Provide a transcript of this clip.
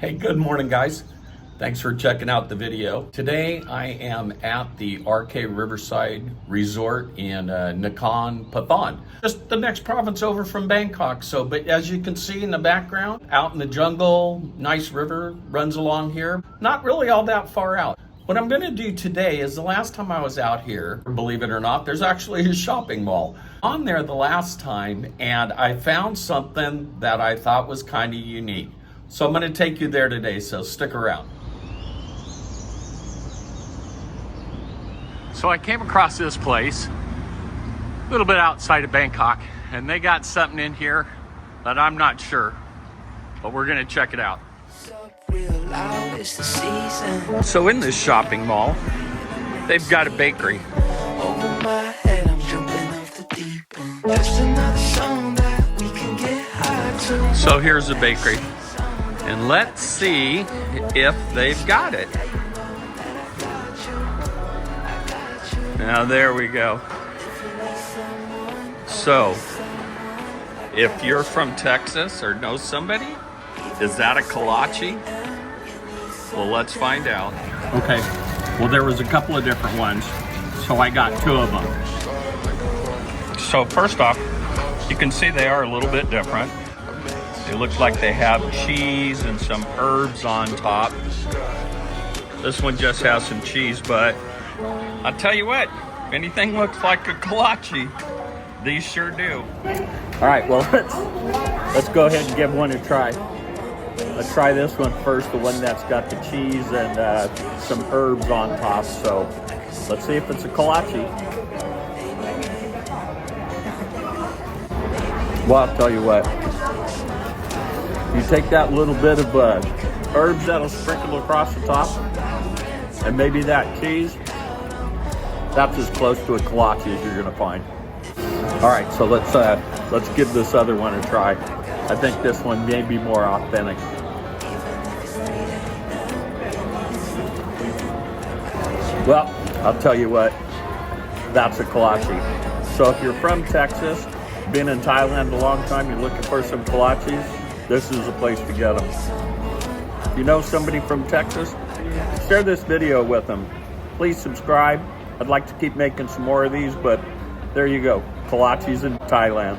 Hey, good morning, guys. Thanks for checking out the video. Today, I am at the RK Riverside Resort in Nakhon Pathom, just the next province over from Bangkok. But as you can see in the background, out in the jungle, nice river runs along here. Not really all that far out. What I'm gonna do today is the last time I was out here, believe it or not, there's actually a shopping mall on there the last time, and I found something that I thought was kind of unique. So I'm gonna take you there today, so stick around. So I came across this place, a little bit outside of Bangkok, and they got something in here that I'm not sure, but we're gonna check it out. So in this shopping mall, they've got a bakery. So here's a bakery, and let's see if they've got it. Now there we go. So, if you're from Texas or know somebody, is that a kolache? Well, let's find out. Okay, well there was a couple of different ones, so I got two of them. So first off, you can see they are a little bit different. They look like they have cheese and some herbs on top. This one just has some cheese, but I'll tell you what, if anything looks like a kolache, these sure do. All right, well, let's go ahead and give one a try. Let's try this one first, the one that's got the cheese and some herbs on top. So let's see if it's a kolache. Well, I'll tell you what, you take that little bit of herbs that'll sprinkle across the top, and maybe that cheese, that's as close to a kolache as you're gonna find. All right, so let's give this other one a try. I think this one may be more authentic. Well, I'll tell you what, that's a kolache. So if you're from Texas, been in Thailand a long time, you're looking for some kolaches, this is a place to get them. If you know somebody from Texas, share this video with them. Please subscribe. I'd like to keep making some more of these, but there you go, kolaches in Thailand.